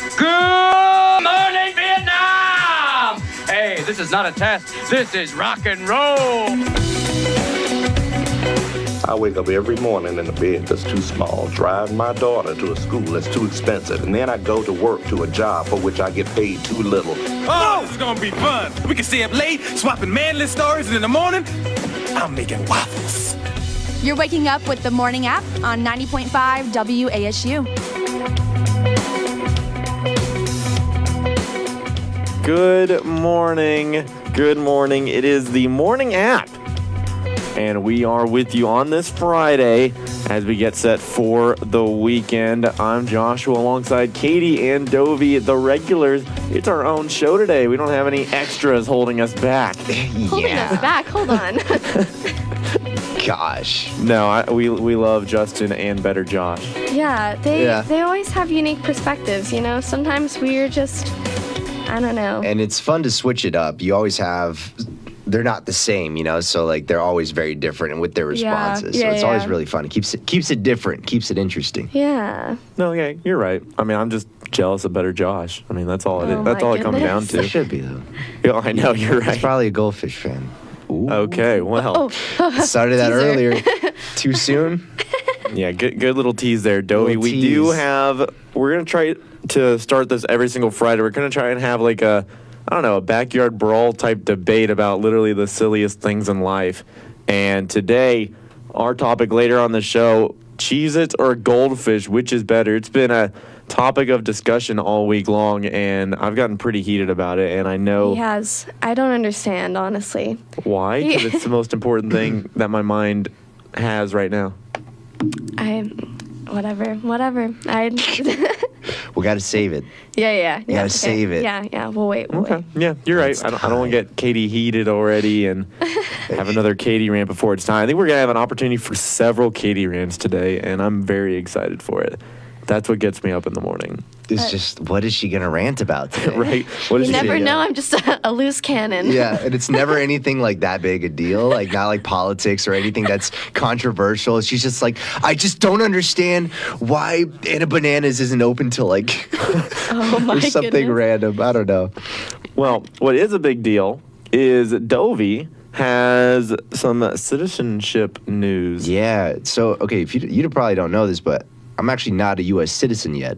Good morning, Vietnam! Hey, this is not a test. This is rock and roll. I wake up every morning in a bed that's too small, drive my daughter to a school that's too expensive, and then I go to work to a job for which I get paid too little. Oh, this is gonna be fun. We can stay up late, swapping manly stories, and in the morning, I'm making waffles. You're waking up with the Morning App on 90.5 WASU. Good morning. Good morning. It is the Morning App. And we are with you on this Friday as we get set for the weekend. I'm Joshua alongside Katie and Dovey, the regulars. It's our own show today. We don't have any extras holding us back. Holding us back? Hold on. Gosh. No, we love Justin and Better Josh. Yeah, they always have unique perspectives, you know? Sometimes we're just, I don't know. And it's fun to switch it up. You always have... They're not the same, you know, so like they're always very different with their responses. So it's always really fun. It keeps it different, keeps it interesting. Yeah. No, yeah, you're right. I mean, I'm just jealous of Better Josh. I mean, that's all it is. That's all it comes down to. It should be though. Yeah, I know, you're right. He's probably a Goldfish fan. Ooh. Okay, well. Started that earlier. Too soon? Yeah, good little tease there, Dovey. Little We tease. do have, we're going to try to start this every single Friday. We're going to try and have like a backyard brawl type debate about literally the silliest things in life. And today, our topic later on the show, Cheez-Its or Goldfish, which is better? It's been a topic of discussion all week long, and I've gotten pretty heated about it, and I know... He has. I don't understand, honestly. Why? Because it's the most important thing that my mind has right now. Whatever. We got to save it. Yeah. You got to save it. Yeah. We'll wait. Yeah, you're right. I don't want to get Katie heated already and have another Katie rant before it's time. I think we're going to have an opportunity for several Katie rants today, and I'm very excited for it. That's what gets me up in the morning. It's just, what is she going to rant about today? Right? What is You she never saying? know. I'm just a loose cannon. Yeah, and it's never anything like that big a deal, like not like politics or anything that's controversial. She's just like, I just don't understand why Anna Bananas isn't open till like or something goodness. random. I don't know. Well, what is a big deal is Dovey has some citizenship news. Yeah. So, okay, if you probably don't know this, but I'm actually not a U.S. citizen yet.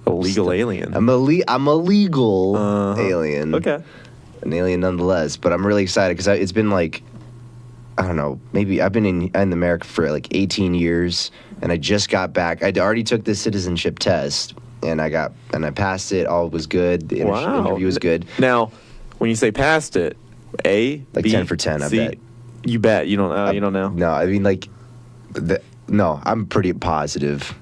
A legal alien. I'm a legal alien. Okay. An alien nonetheless, but I'm really excited because it's been like, I don't know, maybe I've been in America for like 18 years, and I just got back. I already took the citizenship test, and I passed it. All was good. The interview was good. Now, when you say passed it, A, Like B, 10 for 10, I C, bet. You bet. You don't. You don't know. No, I mean like, no, I'm pretty positive.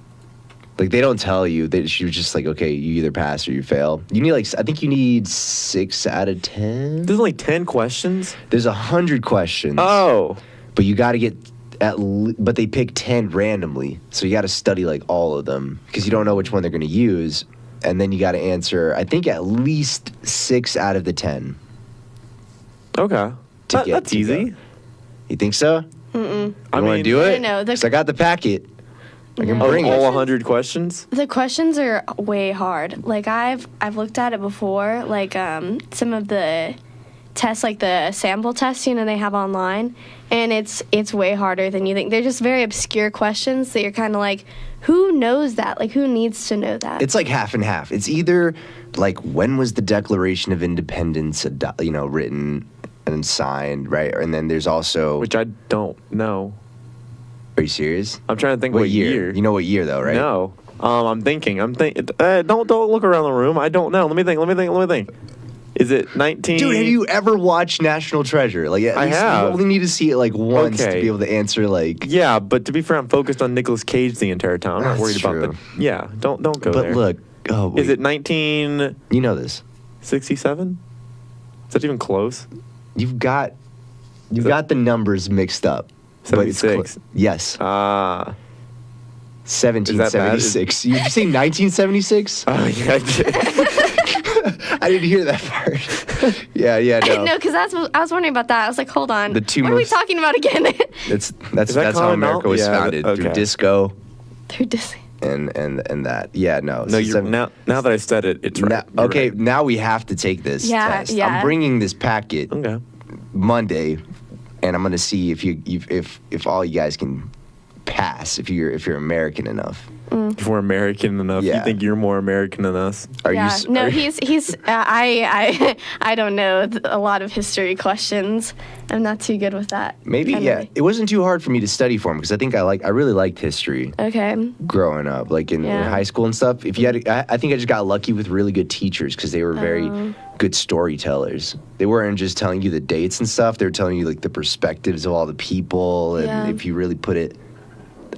Like they don't tell you. She was just like, okay, you either pass or you fail. You need I think you need 6 out of 10. There's only 10 questions. There's 100 questions. Oh. But you got to get but they pick 10 randomly, so you got to study like all of them because you don't know which one they're going to use, and then you got to answer. I think at least 6 out of the 10. Okay. That's easy. You think so? Mm-mm. I want to do it. No, I got the packet. I can bring all it. 100 questions? The questions are way hard. Like I've looked at it before. Like some of the tests, like the sample tests, you know, they have online, and it's way harder than you think. They're just very obscure questions that you're kind of like, who knows that? Like who needs to know that? It's like half and half. It's either like when was the Declaration of Independence, written and signed, right? And then there's also Which I don't know. Are you serious? I'm trying to think what year. You know what year though, right? No. I'm thinking. Don't look around the room. I don't know. Let me think. Is it 19? Dude, have you ever watched National Treasure? Like, at I least have. You only need to see it like once to Okay. be able to answer like. Yeah, but to be fair, I'm focused on Nicolas Cage the entire time. I'm not That's worried true. about the. Yeah, don't go But there. look, oh, wait. Is it 1967? You know this. Is that even close? You've got the numbers mixed up. But it's 76. Yes. 1776. Is Did you say 1976? Oh yeah, I did. I didn't hear that part. yeah, no. No, because I was wondering about that. I was like, hold on. The two what are we most- talking about again? That's that how common America was knowledge? Yeah, founded okay. through disco. Through Disney. and that. Yeah, no. No, you're now that I said it, it's right. You're Okay, right. now we have to take this test. I'm bringing this packet Okay. Monday, and I'm gonna see if all you guys can pass if you're American enough. If we're American enough, Yeah. you think you're more American than us? Are Yeah. you? No, he's. I don't know a lot of history questions. I'm not too good with that. Maybe kind yeah. of- It wasn't too hard for me to study for them because I really liked history Okay. growing up, like in Yeah. high school and stuff. If you had, I think I just got lucky with really good teachers because they were very good storytellers. They weren't just telling you the dates and stuff. They were telling you like the perspectives of all the people, and Yeah. if you really put it,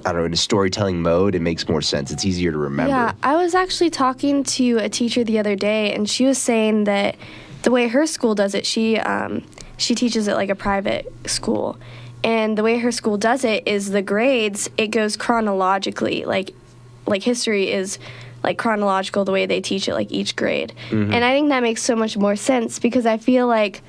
I don't know, in a storytelling mode, it makes more sense. It's easier to remember. Yeah, I was actually talking to a teacher the other day, and she was saying that the way her school does it, she teaches at like a private school, and the way her school does it is the grades, it goes chronologically, like history is like chronological the way they teach it, like each grade. And I think that makes so much more sense because I feel like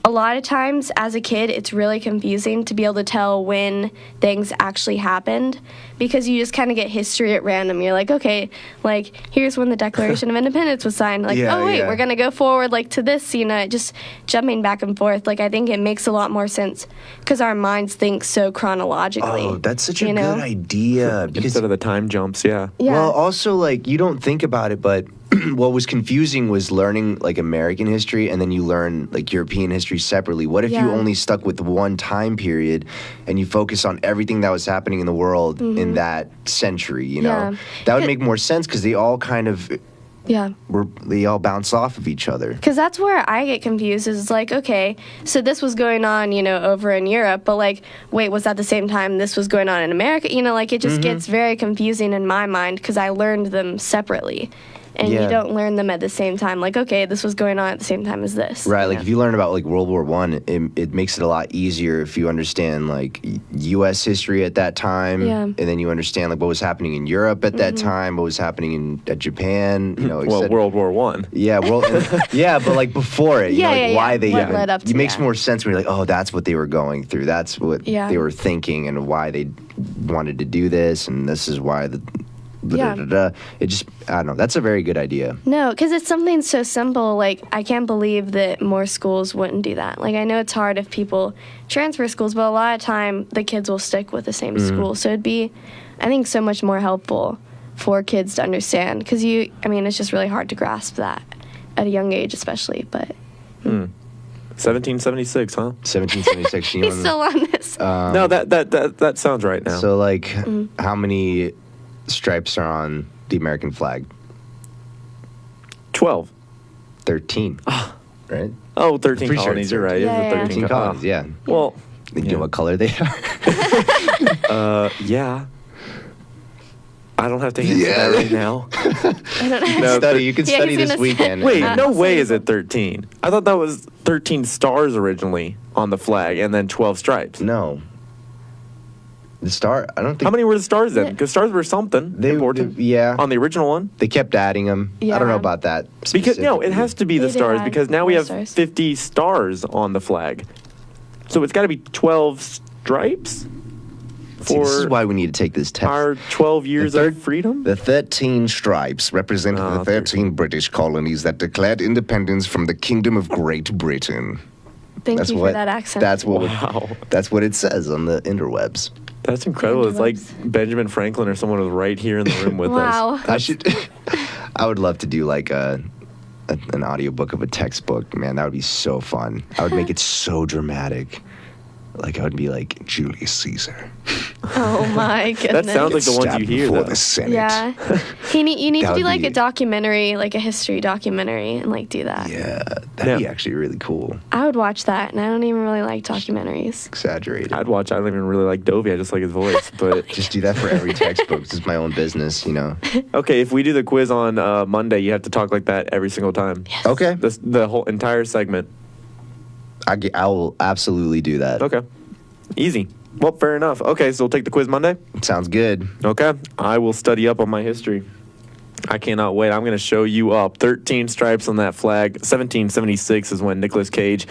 a lot of times as a kid, it's really confusing to be able to tell when things actually happened because you just kind of get history at random. You're like, okay, like here's when the Declaration of Independence was signed. Like, Yeah, oh wait, yeah. we're gonna go forward like to this. Just jumping back and forth. Like I think it makes a lot more sense because our minds think so chronologically. Oh, that's such a you know? good idea. Because Instead of the time jumps, yeah. Yeah. Well, also, like, you don't think about it, but what was confusing was learning, like, American history, and then you learn, like, European history separately. What if you Yeah. only stuck with one time period and you focus on everything that was happening in the world in that century, you know? Yeah. That would make more sense because they all kind of, Yeah. they all bounce off of each other. Because that's where I get confused is like, okay, so this was going on, over in Europe, but like, wait, was that the same time this was going on in America? Like it just gets very confusing in my mind because I learned them separately. And Yeah. you don't learn them at the same time. Like, okay, this was going on at the same time as this. Right, like if you learn about like World War I, it makes it a lot easier if you understand like U.S. history at that time, Yeah. and then you understand like what was happening in Europe at that time, what was happening at Japan, et Well, cetera. World War One. Yeah, well, yeah, but like before it, why they what led up to it makes that. more sense when you're like, oh, that's what they were going through, that's what Yeah. they were thinking, and why they wanted to do this, and this is why the. Yeah. It just, I don't know. That's a very good idea. No, because it's something so simple. Like, I can't believe that more schools wouldn't do that. Like, I know it's hard if people transfer schools, but a lot of time the kids will stick with the same school. So it'd be, I think, so much more helpful for kids to understand. Because it's just really hard to grasp that at a young age, especially. But 1776, huh? 1776. You he's still on this. No, that sounds right now. So, like, how many stripes are on the American flag? 12. 13. Right? Oh, 13 Pretty sure colonies. it's You're right. Yeah, It's the yeah. 13 colonies, yeah. Well, You know what color they are? yeah. I don't have to answer that right now. I don't know. No, Study. You can Yeah, study he's this gonna- weekend. Wait, Uh, no so way you- is it 13. I thought that was 13 stars originally on the flag and then 12 stripes. No. The star, I don't think. How many were the stars then? Because stars were something important. Yeah. On the original one? They kept adding them. I don't know Yeah. about that. Because, no, it has to be the They did stars add because now we more have stars. 50 stars on the flag. So it's got to be 12 stripes See, for this is why we need to take this test. our 12 years third- of freedom? The 13 stripes represent Ah, the 13 British colonies that declared independence from the Kingdom of Great Britain. Thank you for that accent. That's what. Wow. That's what it says on the interwebs. That's incredible. It's like Interwebs. Benjamin Franklin or someone was right here in the room with Wow. us. I should. I would love to do like an audiobook of a textbook. Man, that would be so fun. I would make it so dramatic. Like I would be like Julius Caesar. Oh my goodness. That sounds like the ones you hear, before though. the Senate. Yeah. You need That to do would like be- a documentary, like a history documentary, and like do that. Yeah, that'd be Yeah. actually really cool. I would watch that, and I don't even really like documentaries. Exaggerated. I'd watch. I don't even really like Dovey. I just like his voice. But Just do that for every textbook. This is my own business, you know. okay, if we do the quiz on Monday, you have to talk like that every single time. Okay. The whole entire segment. I will absolutely do that. Okay. Easy. Well, fair enough. Okay, so we'll take the quiz Monday. Sounds good. Okay. I will study up on my history. I cannot wait. I'm going to show you up. 13 stripes on that flag. 1776 is when Nicolas Cage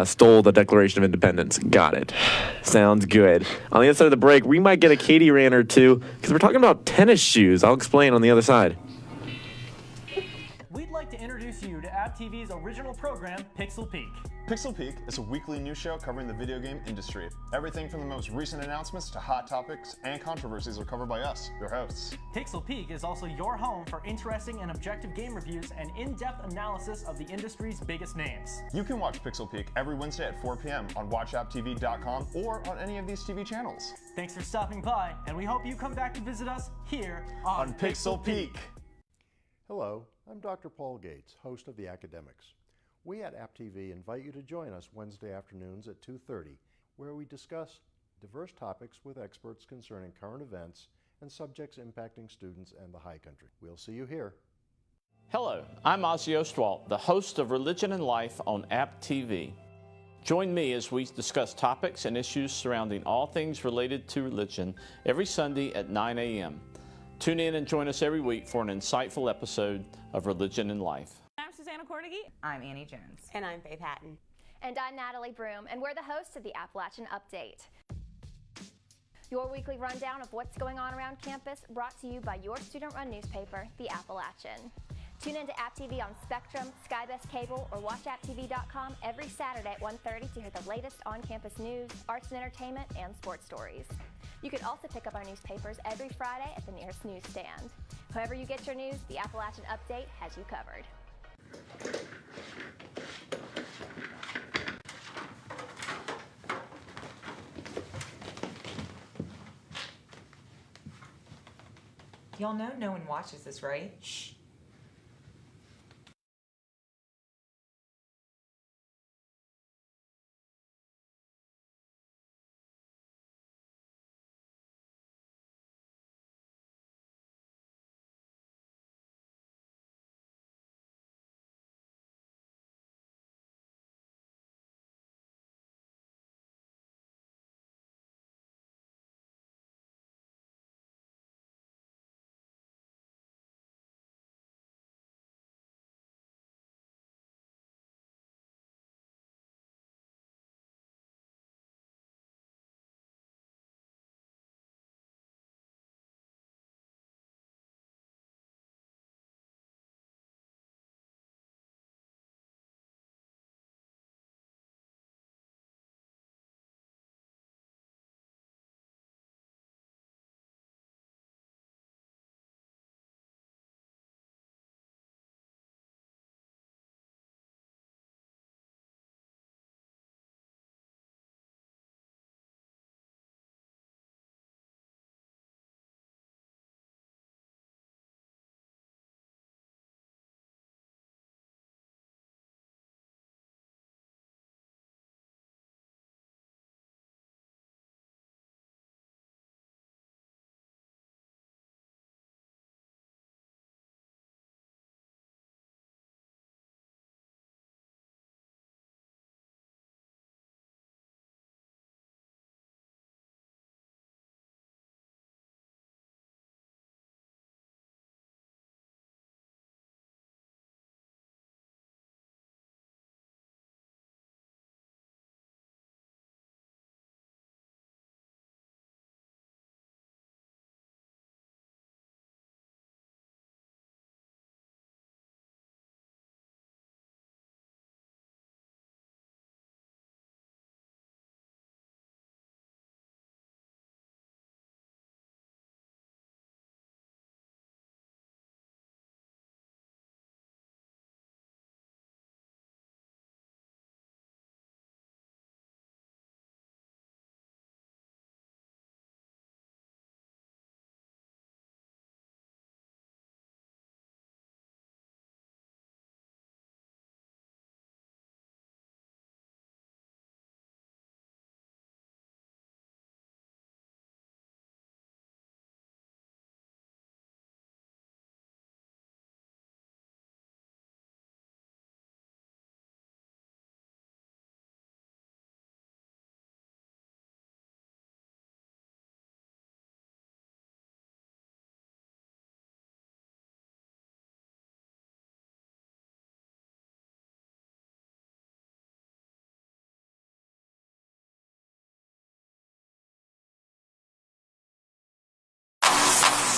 stole the Declaration of Independence. Got it. Sounds good. On the other side of the break, we might get a Katie rant or two because we're talking about tennis shoes. I'll explain on the other side. We'd like to introduce you to App TV's original program, Pixel Peek. Pixel Peek is a weekly news show covering the video game industry. Everything from the most recent announcements to hot topics and controversies are covered by us, your hosts. Pixel Peek is also your home for interesting and objective game reviews and in-depth analysis of the industry's biggest names. You can watch Pixel Peek every Wednesday at 4 p.m. on watchapptv.com or on any of these TV channels. Thanks for stopping by, and we hope you come back to visit us here on Pixel Peek. Hello, I'm Dr. Paul Gates, host of The Academics. We at App TV invite you to join us Wednesday afternoons at 2:30, where we discuss diverse topics with experts concerning current events and subjects impacting students and the high country. We'll see you here. Hello, I'm Ozzy Ostwald, the host of Religion and Life on App TV. Join me as we discuss topics and issues surrounding all things related to religion every Sunday at 9 a.m. Tune in and join us every week for an insightful episode of Religion and Life. I'm Susanna Cordigy. I'm Annie Jones. And I'm Faith Hatton. And I'm Natalie Broom, and we're the hosts of the Appalachian Update. Your weekly rundown of what's going on around campus, brought to you by your student-run newspaper, The Appalachian. Tune in to App TV on Spectrum, Skybest Cable, or watchapptv.com every Saturday at 1:30 to hear the latest on-campus news, arts and entertainment, and sports stories. You can also pick up our newspapers every Friday at the nearest newsstand. However you get your news, the Appalachian Update has you covered. Y'all know no one watches this, right? Shh.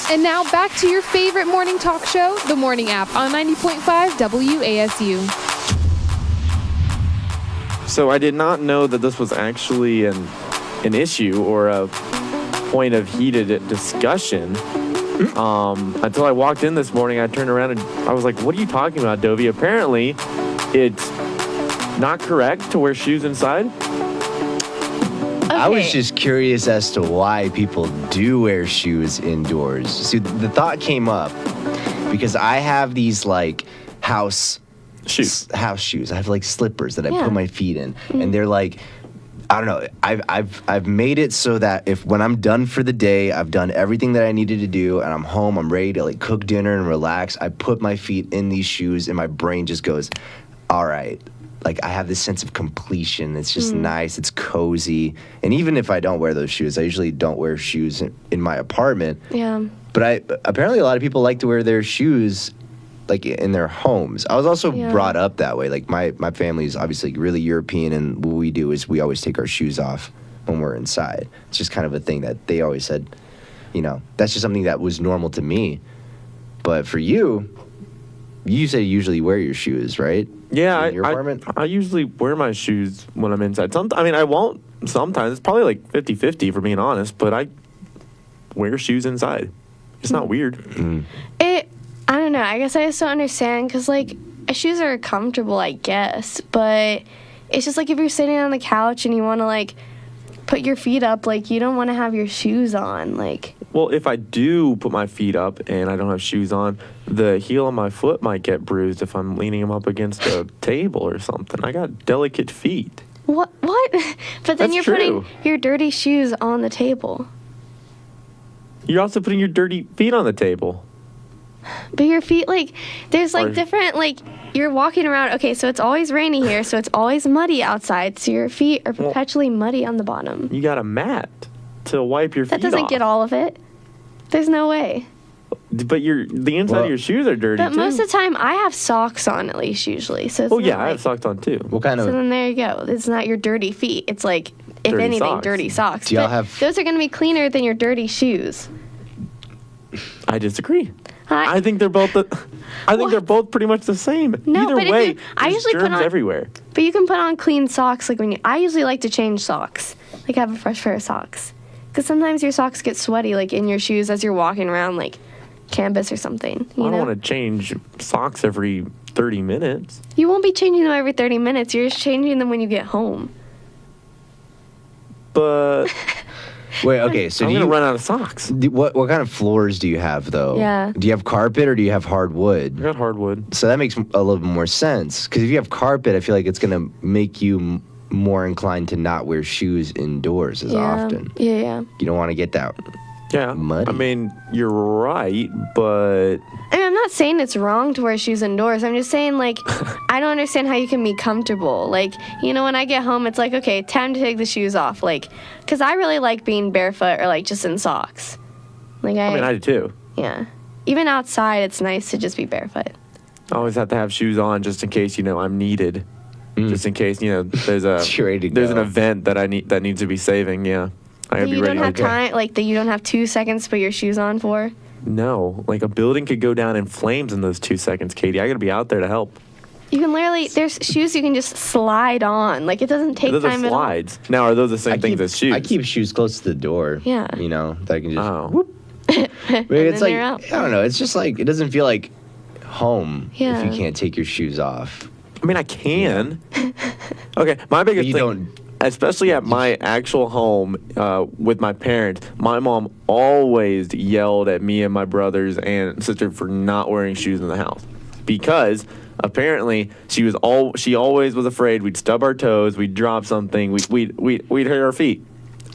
And now back to your favorite morning talk show, The Morning App, on 90.5 WASU. So I did not know that this was actually an issue or a point of heated discussion. Until I walked in this morning, I turned around and I was like, what are you talking about, Dovey? Apparently, it's not correct to wear shoes inside. I was just curious as to why people do wear shoes indoors. See, the thought came up because I have these like house shoes. I have like slippers that I put my feet in, and they're like, I don't know. I've made it so that if when I'm done for the day, I've done everything that I needed to do, and I'm home, I'm ready to like cook dinner and relax. I put my feet in these shoes, and my brain just goes, all right. Like, I have this sense of completion. It's just nice. It's cozy. And even if I don't wear those shoes, I usually don't wear shoes in my apartment. Yeah. But apparently a lot of people like to wear their shoes, like, in their homes. I was also brought up that way. Like, my family is obviously really European, and what we do is we always take our shoes off when we're inside. It's just kind of a thing that they always said, you know, that's just something that was normal to me. But for you say you usually wear your shoes, right? Yeah, in your apartment? I usually wear my shoes when I'm inside. I won't sometimes. It's probably like 50-50 for being honest, but I wear shoes inside. It's not weird. I don't know. I guess I just don't understand because, like, shoes are comfortable, I guess, but it's just like if you're sitting on the couch and you want to, like, put your feet up, like, you don't want to have your shoes on, like. Well, if I do put my feet up and I don't have shoes on, the heel of my foot might get bruised if I'm leaning them up against a table or something. I got delicate feet. What? But then you're putting your dirty shoes on the table. You're also putting your dirty feet on the table. But your feet, like, there's, like, different, like, you're walking around. Okay, so it's always rainy here, so it's always muddy outside, so your feet are perpetually muddy on the bottom. You got a mat to wipe your feet off. That doesn't get all of it. There's no way. But the inside of your shoes are dirty, But most of the time, I have socks on, at least, usually. So it's I have socks on, too. What kind of... So then there you go. It's not your dirty feet. It's, like, if dirty anything, socks. dirty socks. Do y'all But have... Those are going to be cleaner than your dirty shoes. I disagree. I think they're both they're both pretty much the same. No, Either but way, I there's usually put germs on everywhere. But you can put on clean socks. Like I usually like to change socks. Like have a fresh pair of socks. Because sometimes your socks get sweaty, like in your shoes as you're walking around, like campus or something. I don't want to change socks every 30 minutes. You won't be changing them every 30 minutes. You're just changing them when you get home. But wait, okay, so I'm gonna run out of socks. What kind of floors do you have though? Yeah. Do you have carpet or do you have hardwood? I got hardwood. So that makes a little bit more sense. Because if you have carpet, I feel like it's gonna make you more inclined to not wear shoes indoors as often. Yeah. You don't want to get that. Yeah. Muddy. I mean, you're right, but I mean, I'm not saying it's wrong to wear shoes indoors. I'm just saying, like, I don't understand how you can be comfortable. Like, you know, when I get home, it's like, okay, time to take the shoes off. Like, because I really like being barefoot or, like, just in socks. Like, I mean, I do too. Yeah. Even outside, it's nice to just be barefoot. I always have to have shoes on just in case, you know, I'm needed. Just in case, you know, there's an event that that needs to be saving. Yeah. I gotta be ready. You don't have time, like, that you don't have 2 seconds to put your shoes on for? No, like a building could go down in flames in those 2 seconds, Katie. I gotta be out there to help. You can literally, there's shoes you can just slide on. Like, it doesn't take those time are slides. Now, are those the same things as shoes? I keep shoes close to the door. Yeah. You know, that I can just whoop. But it's like, I don't know, it's just like, it doesn't feel like home if Yeah. you can't take your shoes off. I mean, I can. Okay, my biggest thing, especially at my actual home with my parents, my mom always yelled at me and my brothers and sister for not wearing shoes in the house because apparently she always was afraid we'd stub our toes, we'd drop something, we'd hurt our feet.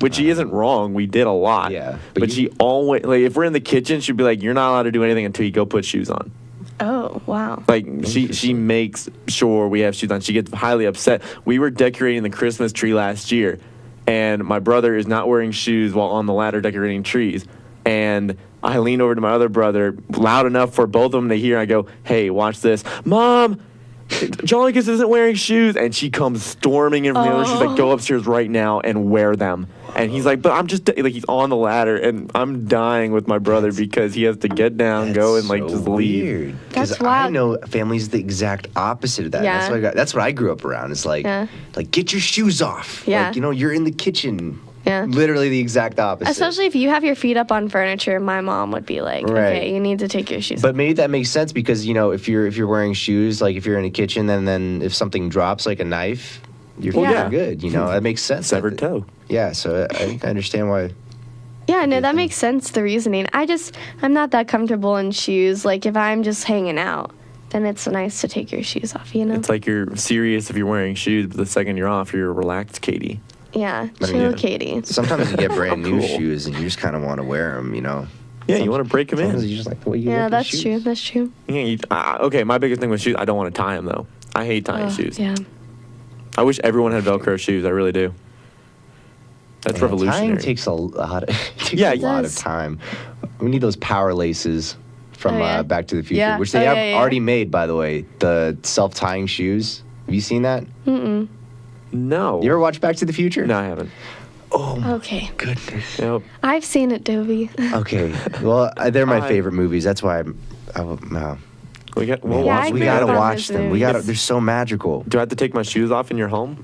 Which she isn't wrong. We did a lot. Yeah. But she always, like, if we're in the kitchen, she'd be like, "You're not allowed to do anything until you go put shoes on." Oh, wow. Like, she makes sure we have shoes on. She gets highly upset. We were decorating the Christmas tree last year, and my brother is not wearing shoes while on the ladder decorating trees. And I lean over to my other brother, loud enough for both of them to hear. I go, "Hey, watch this. Mom, Jollicus isn't wearing shoes, and she comes storming in from the other. She's like, go upstairs right now and wear them. And he's like, but I'm just like, he's on the ladder, and I'm dying with my brother because he has to get down, go, and like just leave. Because I know families the exact opposite of that. Yeah. That's what I grew up around. It's like, get your shoes off. Yeah. Like, you're in the kitchen. Yeah. Literally the exact opposite. Especially if you have your feet up on furniture, my mom would be like, okay, you need to take your shoes off. But maybe that makes sense because, if you're wearing shoes, like if you're in a kitchen and then if something drops like a knife, you're good. That makes sense. Severed toe. Yeah, so I understand why. Yeah, no, that makes sense, the reasoning. I'm not that comfortable in shoes. Like, if I'm just hanging out, then it's nice to take your shoes off, It's like you're serious if you're wearing shoes, but the second you're off, you're relaxed, Katie. Yeah, chill, Katie. Sometimes you get brand new shoes and you just kind of want to wear them, Yeah, you want to break them in. You're just like, That's true. That's true. Yeah, okay, my biggest thing with shoes, I don't want to tie them, though. I hate tying shoes. Yeah. I wish everyone had Velcro shoes. I really do. That's revolutionary. Tying takes a lot of time. We need those power laces from Back to the Future, which they have already made, by the way. The self-tying shoes. Have you seen that? Mm-mm. No. You ever watch Back to the Future? No, I haven't. Oh, okay. Goodness. Yep. I've seen it, Dovey. Okay. Well, they're my favorite movies. That's why no. We got to watch them. They're so magical. Do I have to take my shoes off in your home?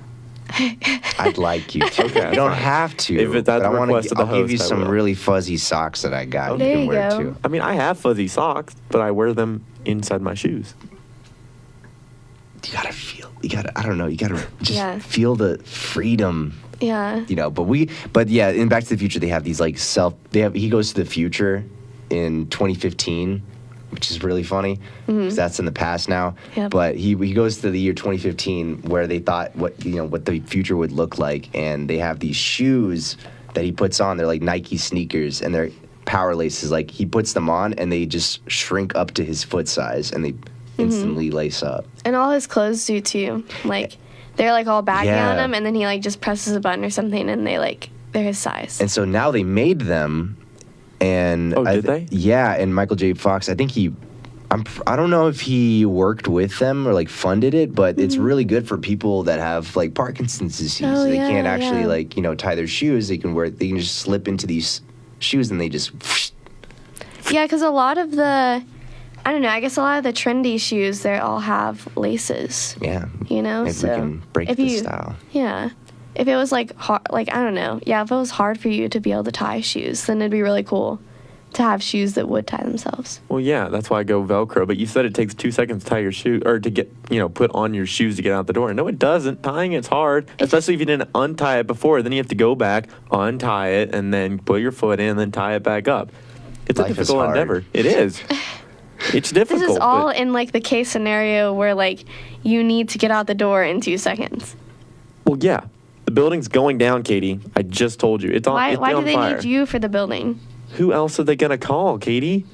I'd like you to. Okay, you don't have to. If that's but the request of the I'll give you host, I some will. really fuzzy socks that I got. There you can you wear go. too. I mean, I have fuzzy socks, but I wear them inside my shoes. You gotta feel. I don't know. You gotta just feel the freedom. Yeah. But yeah, in Back to the Future, they have these like he goes to the future in 2015, which is really funny because that's in the past now. Yep. But he goes to the year 2015 where they thought what the future would look like, and they have these shoes that he puts on. They're like Nike sneakers, and they're power laces. Like he puts them on, and they just shrink up to his foot size, and they instantly lace up. And all his clothes do too. Like, they're like all baggy Yeah. on him, and then he like just presses a button or something, and they're his size. And so now they made them, and did they? Yeah, and Michael J. Fox, I think I don't know if he worked with them or like funded it, but it's really good for people that have like Parkinson's disease. Oh, They yeah, can't actually yeah. tie their shoes. They can just slip into these shoes and they just. Yeah, because a lot of the, I don't know, I guess a lot of the trendy shoes, they all have laces. Yeah. Maybe we can break the style. Yeah. If it was like hard, I don't know. Yeah, if it was hard for you to be able to tie shoes, then it'd be really cool to have shoes that would tie themselves. Well, yeah, that's why I go Velcro. But you said it takes 2 seconds to tie your shoe or to get, put on your shoes to get out the door. No, it doesn't. Tying it's hard, especially if you didn't untie it before. Then you have to go back, untie it, and then put your foot in, and then tie it back up. It's Life a is difficult hard. endeavor. It is. It's difficult. This is all in like the case scenario where like you need to get out the door in 2 seconds. Well, yeah. The building's going down, Katie. I just told you. It's on, Why do on they fire. need you for the building? Who else are they going to call, Katie?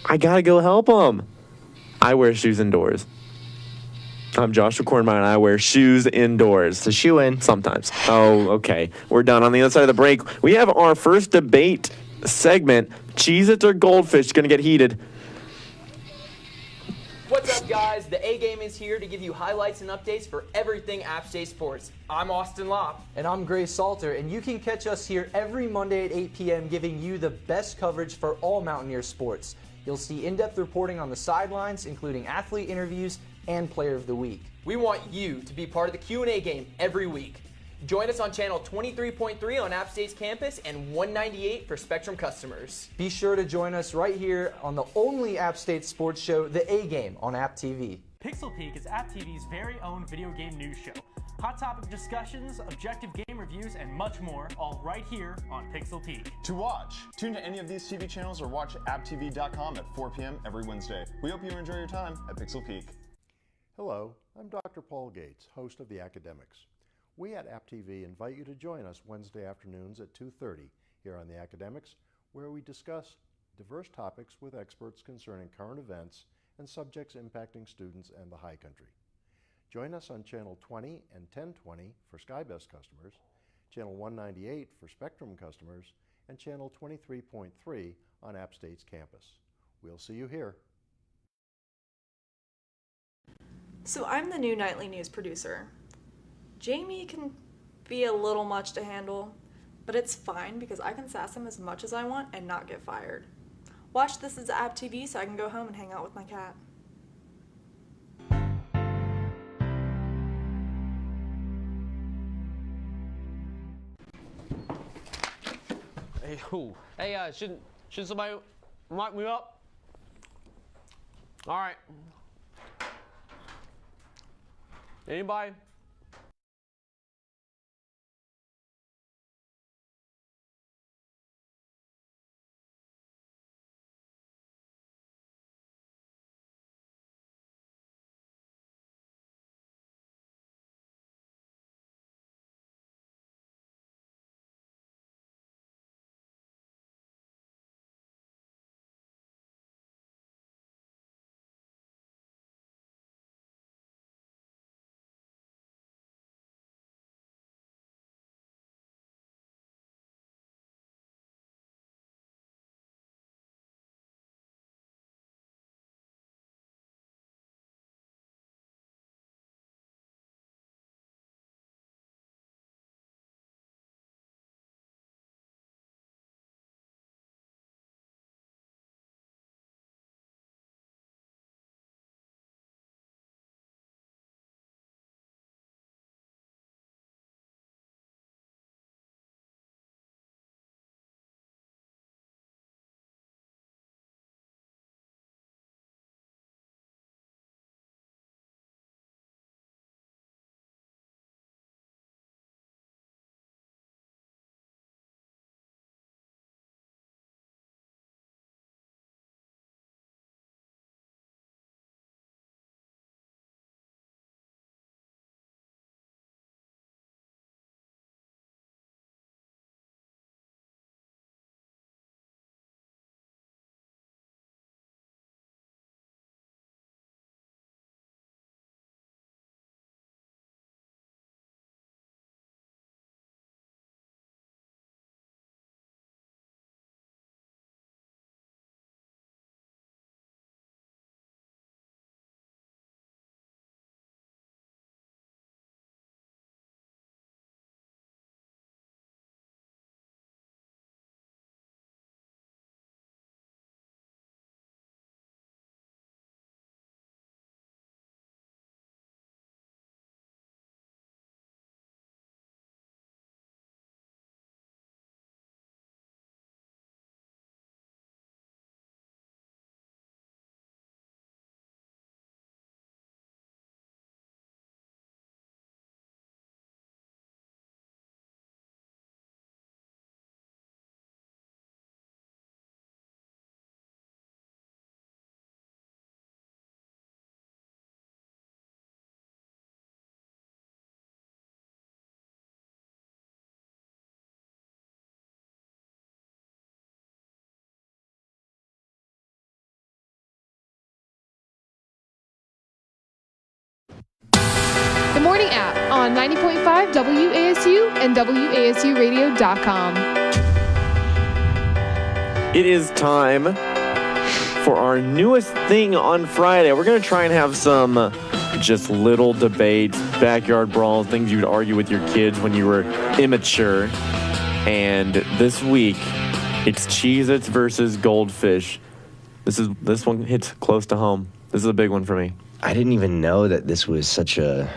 I got to go help them. I wear shoes indoors. I'm Joshua Kornmeyer, and I wear shoes indoors. It's a shoe in. Sometimes. Oh, okay. We're done. On the other side of the break, we have our first debate segment. Cheez-Its or Goldfish? It's going to get heated. What's up, guys? The A-Game is here to give you highlights and updates for everything App State sports. I'm Austin Lopp. And I'm Grace Salter, and you can catch us here every Monday at 8 p.m. giving you the best coverage for all Mountaineer sports. You'll see in-depth reporting on the sidelines, including athlete interviews and Player of the Week. We want you to be part of the Q&A game every week. Join us on channel 23.3 on App State's campus and 198 for Spectrum customers. Be sure to join us right here on the only App State sports show, The A-Game, on App TV. Pixel Peak is App TV's very own video game news show. Hot topic discussions, objective game reviews, and much more, all right here on Pixel Peak. To watch, tune to any of these TV channels or watch apptv.com at 4 p.m. every Wednesday. We hope you enjoy your time at Pixel Peak. Hello, I'm Dr. Paul Gates, host of The Academics. We at App TV invite you to join us Wednesday afternoons at 2:30 here on The Academics, where we discuss diverse topics with experts concerning current events and subjects impacting students and the high country. Join us on Channel 20 and 1020 for SkyBest customers, Channel 198 for Spectrum customers, and Channel 23.3 on App State's campus. We'll see you here. So I'm the new nightly news producer. Jamie can be a little much to handle, but it's fine because I can sass him as much as I want and not get fired. Watch This Is App TV so I can go home and hang out with my cat. Hey, hey, should somebody mic me up? All right. Anybody? The Morning App on 90.5 WASU and WASUradio.com. It is time for our newest thing on Friday. We're going to try and have some just little debates, backyard brawls, things you would argue with your kids when you were immature. And this week, it's Cheez-Its versus Goldfish. This one hits close to home. This is a big one for me. I didn't even know that this was such a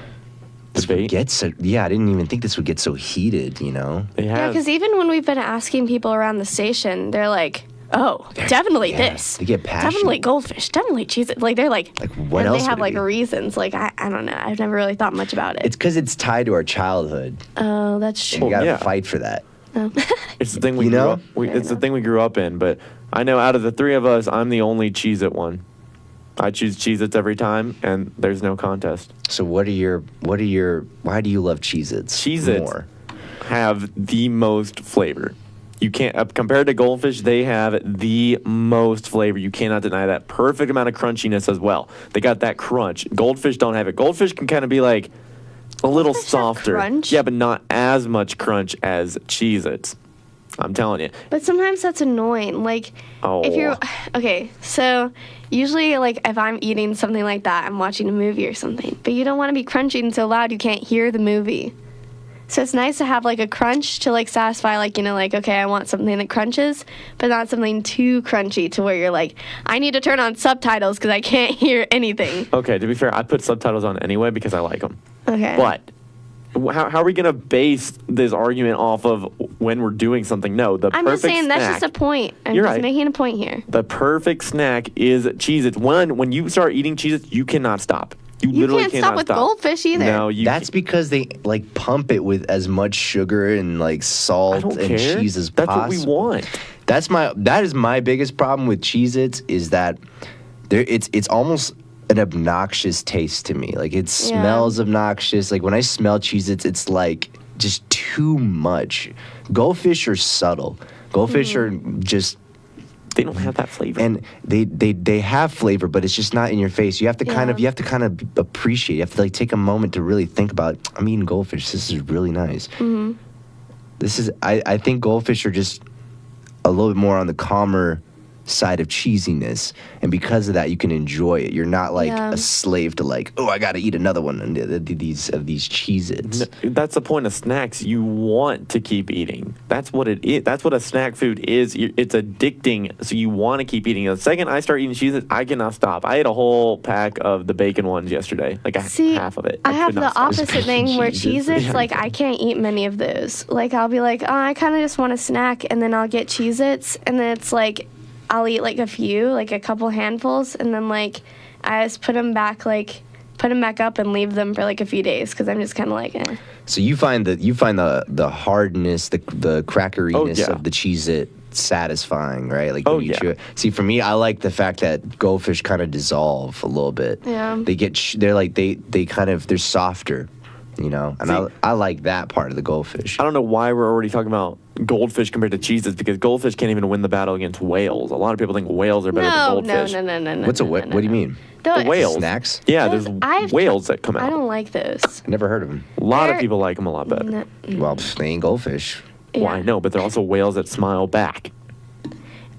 debate. I didn't even think this would get so heated, you know? Yeah, because even when we've been asking people around the station, they're like, oh, definitely this. They get passionate. Definitely Goldfish. Definitely Cheez-It. Like, they're like what and else they have, would it like, be? reasons. Like, I don't know. I've never really thought much about it. It's because it's tied to our childhood. Oh, that's true. And you gotta fight for that. It's the thing we grew up. It's the thing we grew up in. But I know out of the three of us, I'm the only Cheez-It one. I choose Cheez-Its every time, and there's no contest. So why do you love Cheez-Its Cheez-Its more? have the most flavor. You can't, compared to Goldfish, they have the most flavor. You cannot deny that. Perfect amount of crunchiness as well. They got that crunch. Goldfish don't have it. Goldfish can kind of be like a little softer. crunch? Yeah, but not as much crunch as Cheez-Its. I'm telling you. But sometimes that's annoying. Like, if you're okay, so usually like if I'm eating something like that, I'm watching a movie or something. But you don't want to be crunching so loud you can't hear the movie. So it's nice to have like a crunch to like satisfy, like, you know, like, okay, I want something that crunches, but not something too crunchy to where you're like, I need to turn on subtitles because I can't hear anything. Okay, to be fair, I put subtitles on anyway because I like them. Okay. But how are we going to base this argument off of when we're doing something? No, the I'm perfect just saying snack, that's just a point. I'm You're just right. making a point here. The perfect snack is Cheez-Its. When you start eating Cheez-Its, you cannot stop. You literally can't cannot stop with goldfish either. No, That's because they like pump it with as much sugar and like salt and care. cheese as That's possible. what we want. That is my biggest problem with Cheez-Its is that it's almost an obnoxious taste to me. Like it smells obnoxious. Like when I smell Cheez-Its, it's like just too much. Goldfish are subtle. Goldfish are just, they don't have that flavor. And they have flavor, but it's just not in your face. You have to kind of appreciate. You have to like take a moment to really think about, I'm eating goldfish. This is really nice. Mm-hmm. This is I think goldfish are just a little bit more on the calmer side of cheesiness, and because of that you can enjoy it. You're not like a slave to like, oh, I gotta eat another one of these Cheez-Its. That's the point of snacks. You want to keep eating. That's what it is. That's what a snack food is. It's addicting, so you want to keep eating. The second I start eating Cheez-Its, I cannot stop. I ate a whole pack of the bacon ones yesterday, like half of it. I have could not the stop. opposite thing where Cheez-Its, Yeah. like I can't eat many of those. Like I'll be like, oh, I kind of just want a snack, and then I'll get Cheez-Its, and then it's like I'll eat like a few, like a couple handfuls, and then like I just put them back up and leave them for like a few days because I'm just kind of like, eh. So you find the hardness, the crackeriness of the Cheez-It satisfying, right? Like when you chew it. See, for me, I like the fact that goldfish kind of dissolve a little bit. Yeah. They're softer, you know, and I like that part of the goldfish. I don't know why we're already talking about goldfish compared to Cheez-Its, because goldfish can't even win the battle against whales. A lot of people think whales are better than goldfish. No. What's a whale? What do you mean? The whales. Snacks? Yeah, there's whales that come out. I don't like those. Never heard of them. A lot of people like them a lot better. Well, they ain't goldfish. Well, I know, but they're also whales that smile back.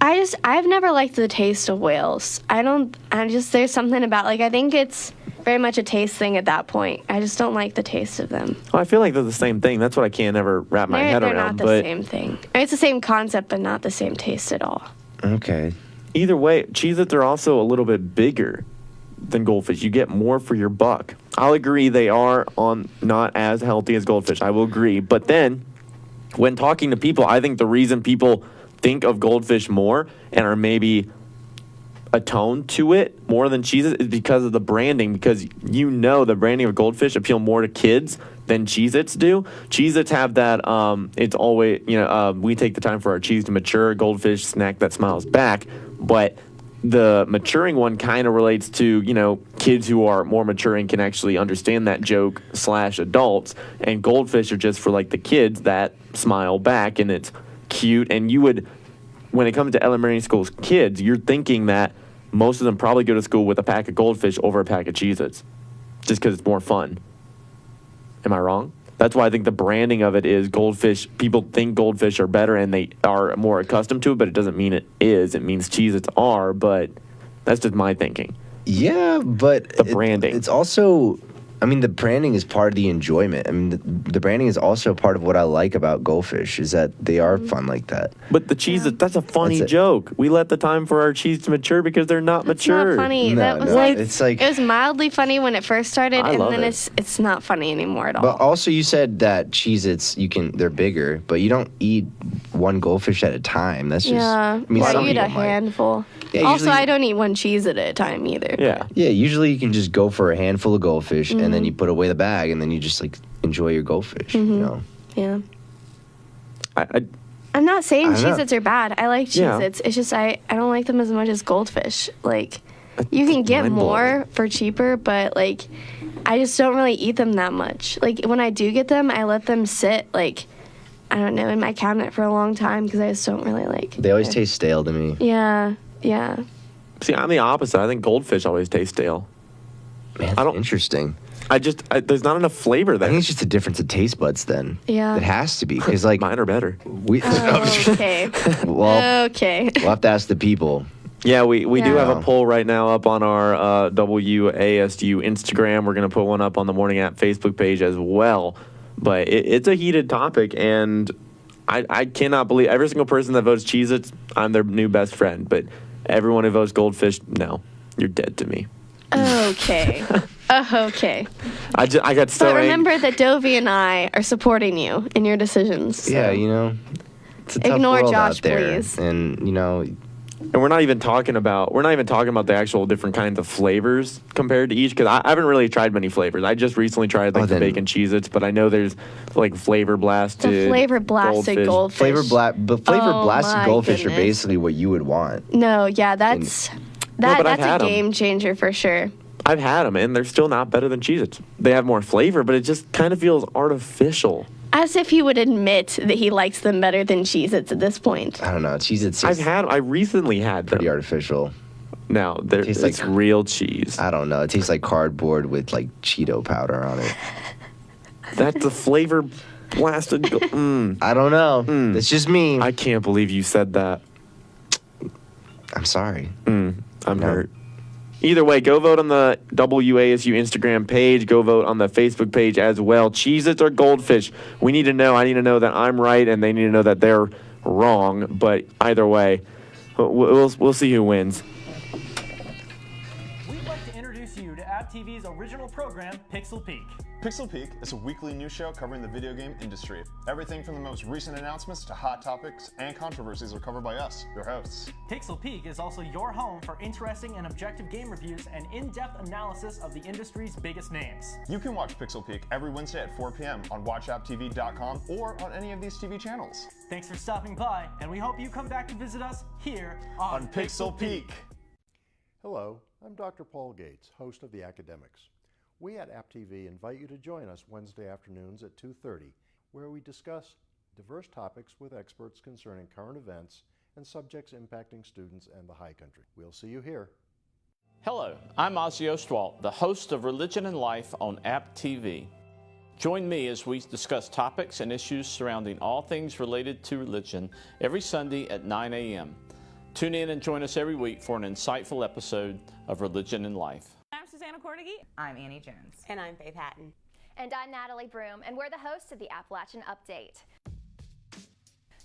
I've never liked the taste of whales. There's something about, like, I think it's very much a taste thing at that point. I just don't like the taste of them. Well, I feel like they're the same thing. That's what I can't ever wrap my head They're around. not the same thing. It's the same concept, but not the same taste at all. Okay. Either way, Cheez-Its are also a little bit bigger than goldfish. You get more for your buck. I'll agree they are not as healthy as goldfish. I will agree. But then, when talking to people, I think the reason people think of goldfish more and are maybe attuned to it more than Cheez-Its is because of the branding, because the branding of goldfish appeal more to kids than Cheez-Its do. Cheez-Its have that, it's always, we take the time for our cheese to mature, goldfish snack that smiles back, but the maturing one kind of relates to, kids who are more maturing can actually understand that joke / adults, and goldfish are just for like the kids that smile back, and it's cute. And when it comes to elementary school kids, you're thinking that most of them probably go to school with a pack of goldfish over a pack of Cheez-Its just because it's more fun. Am I wrong? That's why I think the branding of it is goldfish. People think goldfish are better and they are more accustomed to it, but it doesn't mean it is. It means Cheez-Its are, but that's just my thinking. Yeah, but the branding. It's also, the branding is part of the enjoyment. The branding is also part of what I like about goldfish is that they are fun like that. But the Cheez-Its, that's a funny joke. We let the time for our cheese to mature because they're not mature. It's not funny. It was mildly funny when it first started, and then it's not funny anymore at all. But also, you said that Cheez-Its, they're bigger, but you don't eat one goldfish at a time. That's just I eat a handful. Yeah, also, I don't eat one cheese at a time either. Yeah. Yeah, usually you can just go for a handful of goldfish and then you put away the bag and then you just like enjoy your goldfish, Yeah. I'm not saying Cheez-Its are bad. I like Cheez-Its. It's just I don't like them as much as goldfish. Like, you can get more for cheaper, but like I just don't really eat them that much. Like, when I do get them, I let them sit like, I don't know, in my cabinet for a long time because I just don't really like. They always taste stale to me. Yeah. See, I'm the opposite. I think goldfish always taste stale. Man, I don't. interesting. There's not enough flavor there. I think it's just a difference of taste buds. Then Yeah. it has to be because like mine are better. Okay. Well, Okay. we'll have to ask the people. Yeah, we do Yeah. have a poll right now up on our WASU Instagram. We're going to put one up on the Morning App Facebook page as well. But it's a heated topic, and I cannot believe every single person that votes Cheez-Its, I'm their new best friend. But everyone who votes Goldfish, no, you're dead to me. Okay. Okay. I got so But angry. remember that Dovey and I are supporting you in your decisions. so- Yeah, you know, it's a tough Ignore world Josh, out there, please. and you know, And we're not even talking about the actual different kinds of flavors compared to each, because I haven't really tried many flavors. I just recently tried the bacon Cheez-Its, but I know there's like flavor blasted, The flavor blasted goldfish. flavor Oh, blasted my goldfish are goodness. basically what you would want. No, yeah, that's but I've that's a had 'em. game changer for sure. I've had them, and they're still not better than Cheez-Its. They have more flavor, but it just kind of feels artificial. As if he would admit that he likes them better than Cheez-Its at this point. I don't know. Cheez-Its. I recently had them. Pretty artificial. No, it's real cheese. I don't know. It tastes like cardboard with like Cheeto powder on it. That's the flavor blasted. I don't know. It's just me. I can't believe you said that. I'm sorry. I'm hurt. Either way, go vote on the WASU Instagram page. Go vote on the Facebook page as well. Cheez-Its or Goldfish? We need to know. I need to know that I'm right, and they need to know that they're wrong. But either way, we'll see who wins. We'd like to introduce you to App TV's original program, Pixel Peek. Pixel Peek is a weekly news show covering the video game industry. Everything from the most recent announcements to hot topics and controversies are covered by us, your hosts. Pixel Peek is also your home for interesting and objective game reviews and in-depth analysis of the industry's biggest names. You can watch Pixel Peek every Wednesday at 4 p.m. on watchapptv.com or on any of these TV channels. Thanks for stopping by, and we hope you come back to visit us here on Pixel Peek. Hello, I'm Dr. Paul Gates, host of The Academics. We at App TV invite you to join us Wednesday afternoons at 2:30, where we discuss diverse topics with experts concerning current events and subjects impacting students and the high country. We'll see you here. Hello, I'm Ozzy Ostwalt, the host of Religion and Life on App TV. Join me as we discuss topics and issues surrounding all things related to religion every Sunday at 9 a.m. Tune in and join us every week for an insightful episode of Religion and Life. I'm Susanna Cordigy. I'm Annie Jones. And I'm Faith Hatton. And I'm Natalie Broom, and we're the hosts of the Appalachian Update.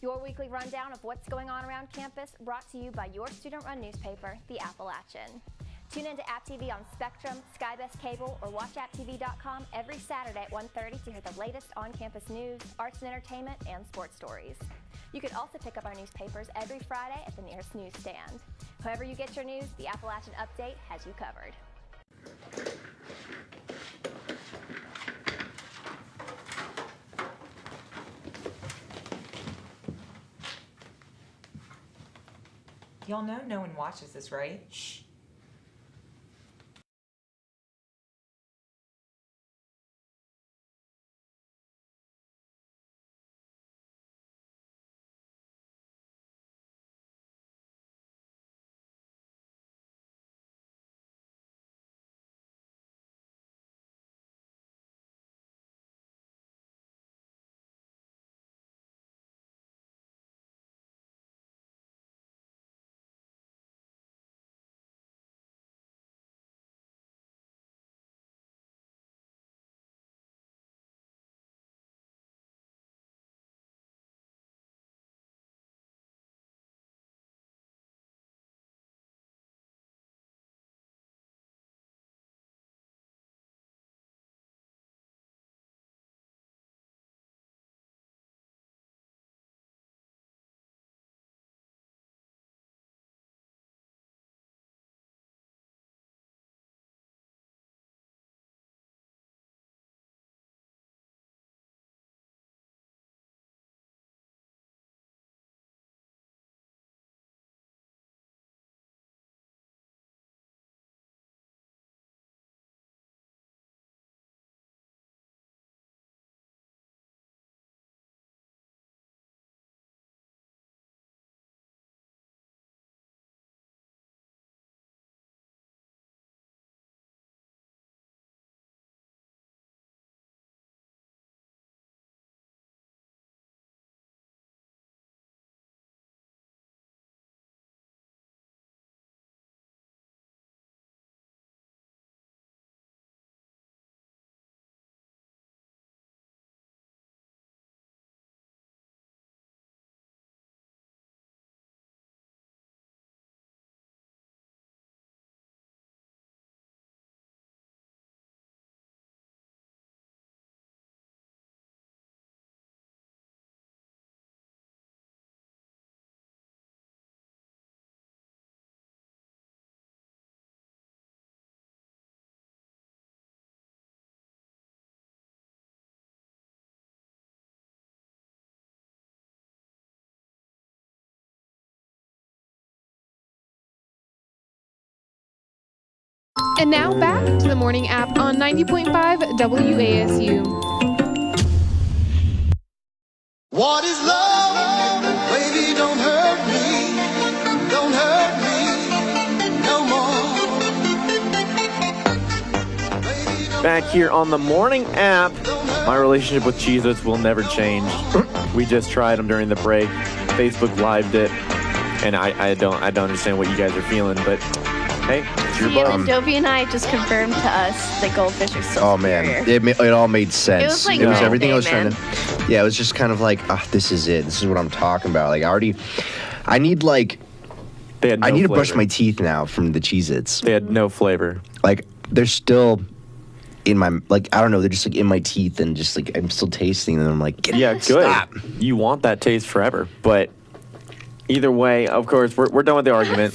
Your weekly rundown of what's going on around campus, brought to you by your student-run newspaper, The Appalachian. Tune in to App TV on Spectrum, Skybest Cable, or watchapptv.com every Saturday at 1:30 to hear the latest on-campus news, arts and entertainment, and sports stories. You can also pick up our newspapers every Friday at the nearest newsstand. However you get your news, the Appalachian Update has you covered. Y'all know no one watches this, right? Shh. And now back to the morning app on 90.5 WASU. What is love? Baby, don't hurt me. Don't hurt me no more. Back here on the morning app, my relationship with Cheez-Its will never change. We just tried them during the break. Facebook lived it, and I don't understand what you guys are feeling, but hey, it's your And Dopey and I just confirmed to us that goldfish are so superior. It all made sense. It was like everything night I was and trying to. Yeah, it was just kind of like, this is it. This is what I'm talking about. Like I need I need to brush my teeth now from the Cheez-Its. They had no flavor. Like they're still in my I don't know. They're just like in my teeth and just like I'm still tasting them. I'm like, good. Stop. You want that taste forever, but. Either way, of course, we're done with the argument.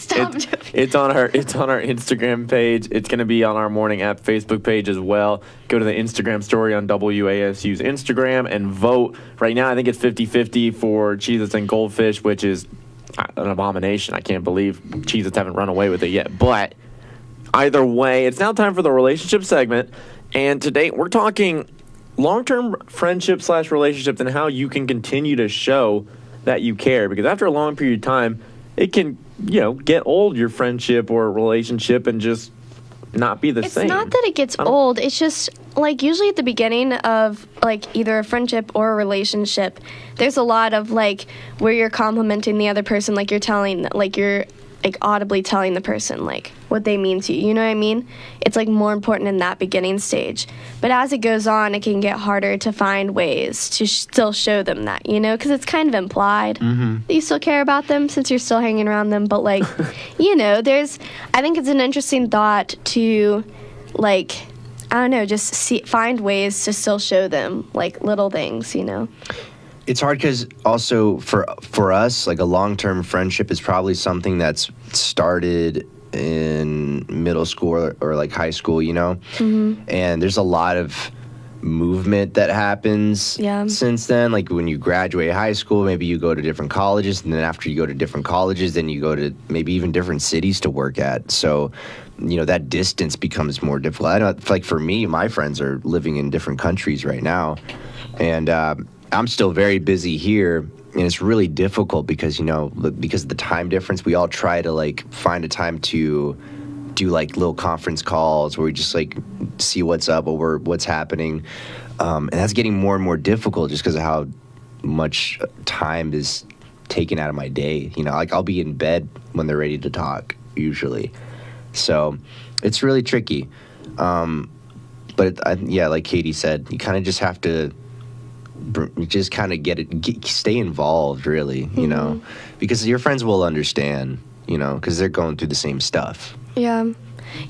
It's on our Instagram page. It's going to be on our morning app Facebook page as well. Go to the Instagram story on WASU's Instagram and vote. Right now, I think it's 50-50 for Cheez-Its and Goldfish, which is an abomination. I can't believe Cheez-Its haven't run away with it yet. But either way, it's now time for the relationship segment. And today, we're talking long-term friendship/relationships and how you can continue to show that you care, because after a long period of time, it can, get old, your friendship or relationship, and just not be the same. It's not that it gets old. It's just, like, usually at the beginning of, like, either a friendship or a relationship, there's a lot of, like, where you're complimenting the other person, like, you're audibly telling the person, like, what they mean to you. You know what I mean? It's, like, more important in that beginning stage. But as it goes on, it can get harder to find ways to still show them that, because it's kind of implied that you still care about them since you're still hanging around them. But, like, I think it's an interesting thought to, like, I don't know, just find ways to still show them, like, little things, It's hard because also for us, like a long-term friendship is probably something that's started in middle school or like high school, and there's a lot of movement that happens since then. Like when you graduate high school, maybe you go to different colleges, and then after you go to different colleges, then you go to maybe even different cities to work at. So, that distance becomes more difficult. I know, like for me, my friends are living in different countries right now, and I'm still very busy here, and it's really difficult because, because of the time difference, we all try to, like, find a time to do, like, little conference calls where we just, like, see what's up or what's happening. And that's getting more and more difficult just because of how much time is taken out of my day. Like, I'll be in bed when they're ready to talk, usually. So it's really tricky. But, like Katie said, you kind of just have to just kind of stay involved, really, because your friends will understand, because they're going through the same stuff. Yeah,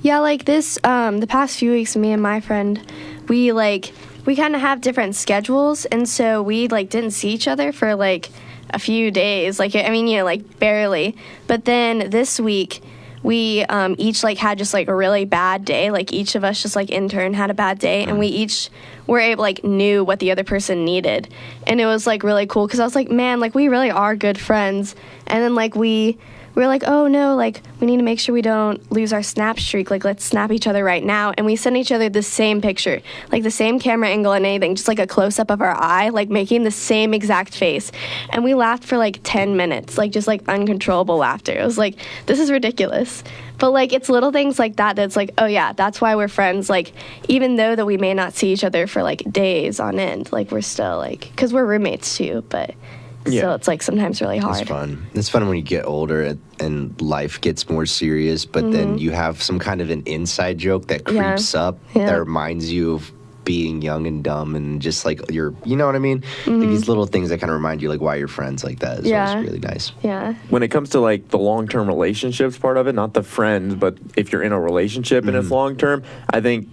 like this, the past few weeks, me and my friend, we kind of have different schedules, and so we, didn't see each other for, a few days, barely. But then this week, we each, had just, a really bad day. Each of us just, in turn had a bad day, and we each were able, knew what the other person needed. And it was, really cool, because I was like, man, we really are good friends. And then, we were like, oh, no, we need to make sure we don't lose our snap streak. Let's snap each other right now. And we sent each other the same picture, the same camera angle and anything, just, a close-up of our eye, making the same exact face. And we laughed for, 10 minutes, just, uncontrollable laughter. It was this is ridiculous. But, it's little things like that that's oh, yeah, that's why we're friends. Even though that we may not see each other for, days on end, we're still, because we're roommates, too, but still, it's, sometimes really hard. It's fun. It's fun when you get older and life gets more serious, but then you have some kind of an inside joke that creeps up that reminds you of being young and dumb and just you're, you know what I mean? These little things that kind of remind you why you're friends like that. So it's really nice. Yeah. When it comes to the long-term relationships part of it, not the friends, but if you're in a relationship and it's long-term, I think,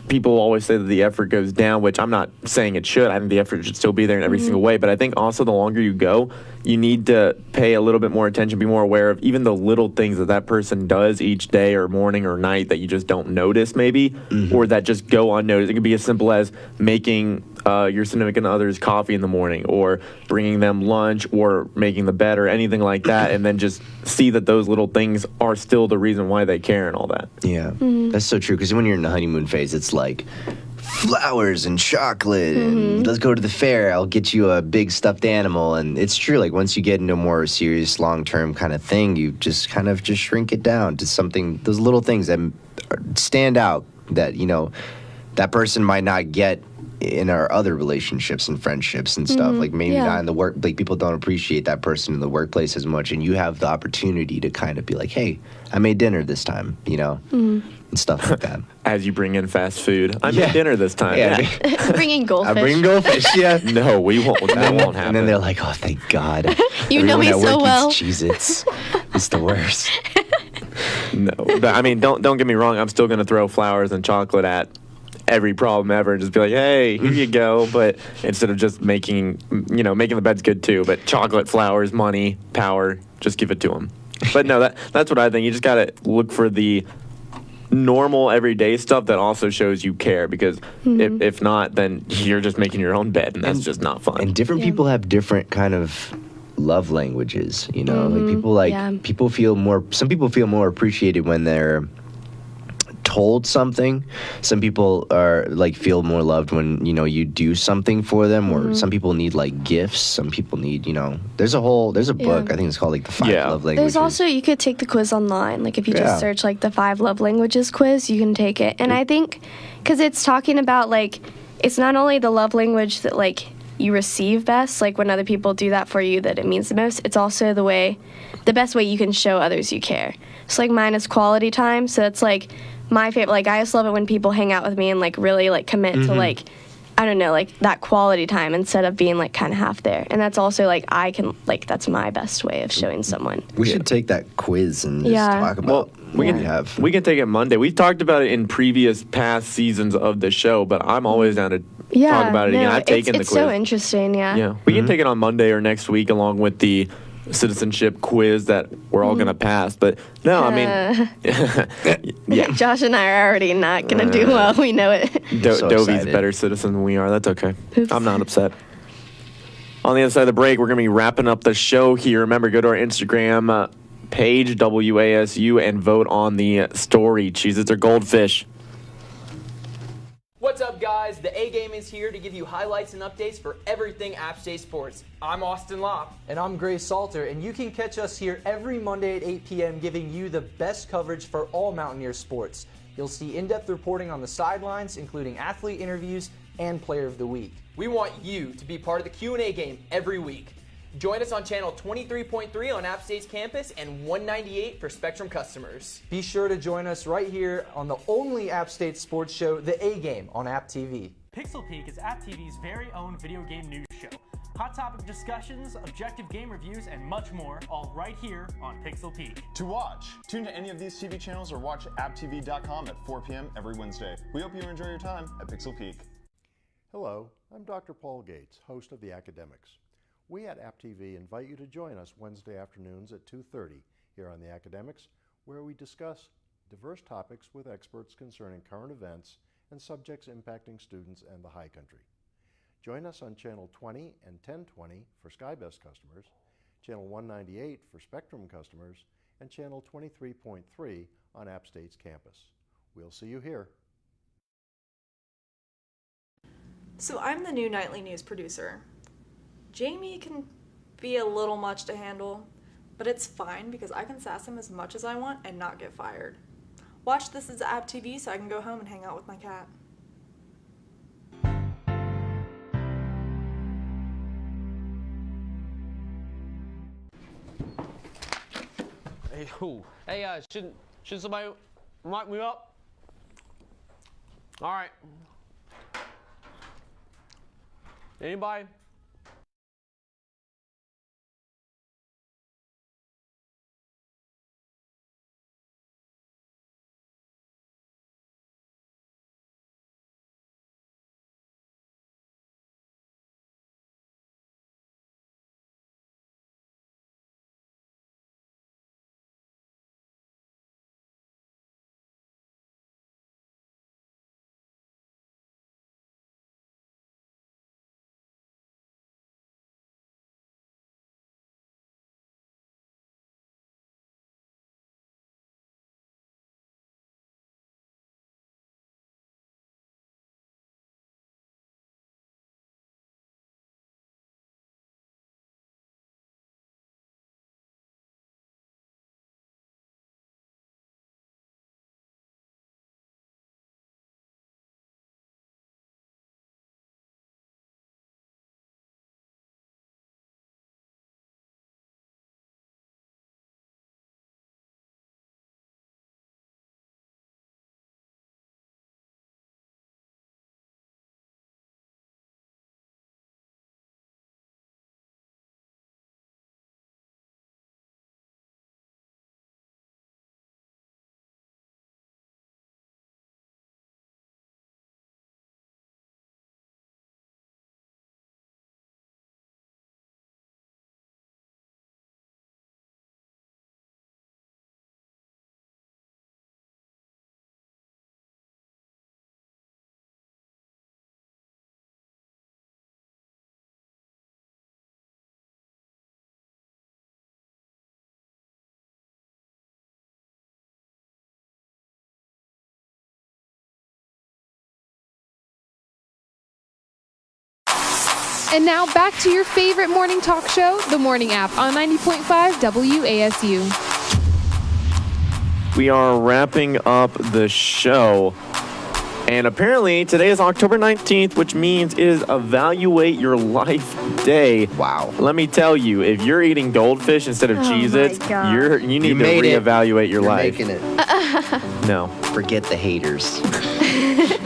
people always say that the effort goes down, which I'm not saying it should. I think the effort should still be there in every single way. But I think also the longer you go, you need to pay a little bit more attention, be more aware of even the little things that person does each day or morning or night that you just don't notice maybe, or that just go unnoticed. It could be as simple as making your significant other's coffee in the morning, or bringing them lunch, or making the bed, or anything like that, and then just see that those little things are still the reason why they care and all that. Yeah, that's so true. Because when you're in the honeymoon phase, it's like flowers and chocolate, and let's go to the fair. I'll get you a big stuffed animal, and it's true. Like once you get into a more serious, long-term kind of thing, you just kind of just shrink it down to something. Those little things that stand out that that person might not get in our other relationships and friendships and stuff. Like maybe not in the work. Like people don't appreciate that person in the workplace as much, and you have the opportunity to kind of be like, hey, I made dinner this time, and stuff like that. As you bring in fast food, I made dinner this time. Bringing goldfish. I bring goldfish. Yeah. No, we won't. That won't happen. And then they're like, oh, thank God. You know me Everyone at so work well. eats Cheez-Its. It's the worst. No, but I mean, don't get me wrong. I'm still gonna throw flowers and chocolate at every problem ever, and just be like, hey, here you go. But instead of just making the beds good too, but chocolate, flowers, money, power, just give it to them. But no, that's what I think. You just gotta look for the normal everyday stuff that also shows you care, because if not, then you're just making your own bed, and that's just not fun. And different people have different kind of love languages, like people feel more, some people feel more appreciated when they're told something. Some people are like feel more loved when you do something for them, or some people need like gifts. Some people need there's a book, I think it's called like the 5 love languages. There's also, you could take the quiz online. Like if you just search like the 5 love languages quiz, you can take it. And I think because it's talking about like, it's not only the love language that like you receive best, like when other people do that for you, that it means the most. It's also the best way you can show others you care. So like mine is quality time. So it's like my favorite. Like I just love it when people hang out with me and like really like commit to like, I don't know, like that quality time instead of being like kind of half there. And that's also like that's my best way of showing someone. We should take that quiz and just talk about we can take it Monday. We've talked about it in past seasons of the show, but I'm always down to talk about it again. I've taken the quiz. It's so interesting, Yeah, we can take it on Monday or next week along with the citizenship quiz that we're all going to pass. But no, I mean, Josh and I are already not going to do well. We know it. Dovey's a better citizen than we are. That's okay. Oops. I'm not upset. On the other side of the break, we're going to be wrapping up the show here. Remember, go to our Instagram page, WASU, and vote on the story. Cheez-Its or Goldfish. What's up, guys? The A Game is here to give you highlights and updates for everything App State sports. I'm Austin Lopp. And I'm Grace Salter, and you can catch us here every Monday at 8 p.m. giving you the best coverage for all Mountaineer sports. You'll see in-depth reporting on the sidelines, including athlete interviews and Player of the Week. We want you to be part of the Q&A game every week. Join us on channel 23.3 on App State's campus and 198 for Spectrum customers. Be sure to join us right here on the only App State sports show, The A Game, on App TV. Pixel Peak is App TV's very own video game news show. Hot topic discussions, objective game reviews, and much more, all right here on Pixel Peak. To watch, tune to any of these TV channels or watch apptv.com at 4 p.m. every Wednesday. We hope you enjoy your time at Pixel Peak. Hello, I'm Dr. Paul Gates, host of The Academics. We at App TV invite you to join us Wednesday afternoons at 2:30 here on The Academics, where we discuss diverse topics with experts concerning current events and subjects impacting students and the high country. Join us on Channel 20 and 1020 for SkyBest customers, Channel 198 for Spectrum customers, and Channel 23.3 on App State's campus. We'll see you here. So I'm the new nightly news producer. Jamie can be a little much to handle, but it's fine because I can sass him as much as I want and not get fired. Watch This Is App TV so I can go home and hang out with my cat. Hey, shouldn't somebody mic me up? All right. Anybody? And now back to your favorite morning talk show, The Morning App on 90.5 WASU. We are wrapping up the show. And apparently today is October 19th, which means it is Evaluate Your Life Day. Wow. Let me tell you, if you're eating goldfish instead of Cheez-Its, you need to reevaluate your life. You're making it. No. Forget the haters.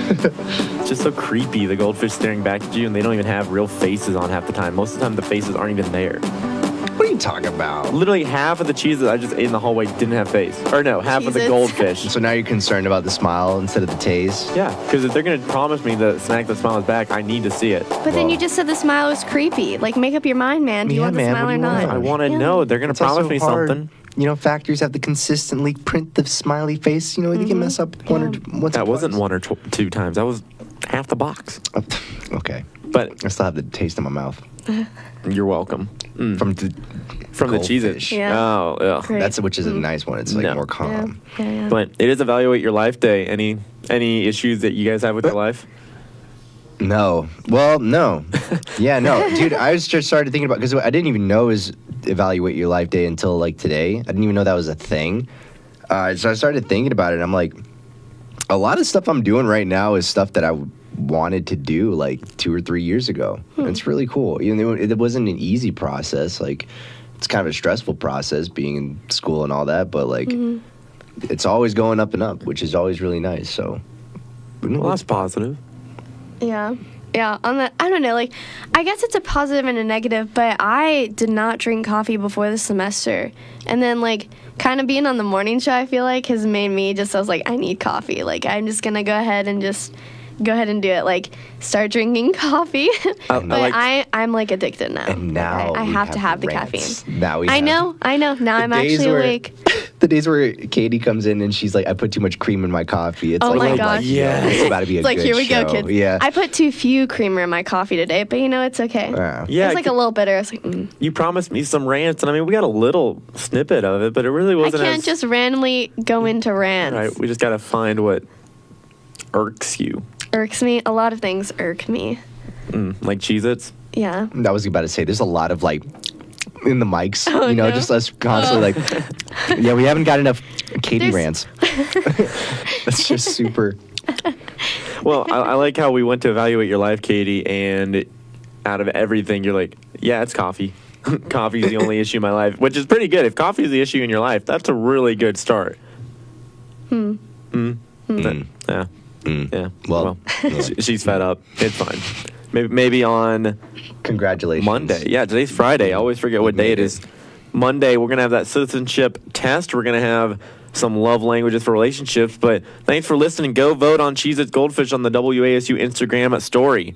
It's just so creepy, the goldfish staring back at you, and they don't even have real faces on half the time. Most of the time, the faces aren't even there. What are you talking about? Literally half of the cheese that I just ate in the hallway didn't have face. Or no, half of the goldfish. So now you're concerned about the smile instead of the taste? Yeah, because if they're going to promise me the snack that smiles back, I need to see it. But then you just said the smile was creepy. Like, make up your mind, man. Do you want the smile or not? I want to know. They're going to promise me something. You know, factories have to consistently print the smiley face. You know, they can mess up one or once. That wasn't one or two times. That was half the box. Okay. But I still have the taste in my mouth. You're welcome. From the Cheez-Its. Yeah. Oh, yeah. That's which is a nice one. It's like more calm. Yeah. But it is Evaluate Your Life Day. Any issues that you guys have with your life? No. Well, no. Yeah, no. Dude, I was just started thinking about, because I didn't even know it was Evaluate Your Life Day until like today. I didn't even know that was a thing. So I started thinking about it, and I'm like, a lot of stuff I'm doing right now is stuff that I wanted to do like 2 or 3 years ago. It's really cool. Even though it wasn't an easy process, like it's kind of a stressful process being in school and all that, but like it's always going up and up, which is always really nice. So well, that's positive. Yeah. On the, I don't know, like, I guess it's a positive and a negative, but I did not drink coffee before the semester. And then, like, kind of being on the morning show, I feel like, has made me I was like, I need coffee. Like, I'm just going to go ahead and do it. Like, start drinking coffee. But I'm, like, addicted now. And now I have to have the caffeine. Now I know. Now I'm actually awake. The days where Katie comes in and she's like, I put too much cream in my coffee. It's Oh like, my gosh. yeah, it's about to be a It's like, good here we show. go, kids. Yeah. I put too few creamer in my coffee today, but it's okay. Yeah, It's like a little bitter. I was like, You promised me some rants, and I mean, we got a little snippet of it, but it really I wasn't can't just randomly go into rants. Right, we just got to find what irks you. Irks me. A lot of things irk me. Like Cheez-Its? Yeah. I was about to say, there's a lot of like in the mics, Oh, no. just us constantly like, yeah, we haven't got enough Katie rants. That's just super. Well, I like how we went to Evaluate Your Life, Katie, and out of everything, you're like, yeah, it's coffee. Coffee's the only issue in my life, which is pretty good. If coffee is the issue in your life, that's a really good start. Yeah. Well, she's fed up. It's fine. Maybe on congratulations Monday. Yeah, today's Friday. I always forget what day it is. Monday, we're gonna have that citizenship test. We're gonna have some love languages for relationships. But thanks for listening. Go vote on Cheez-Its Goldfish on the WASU Instagram story.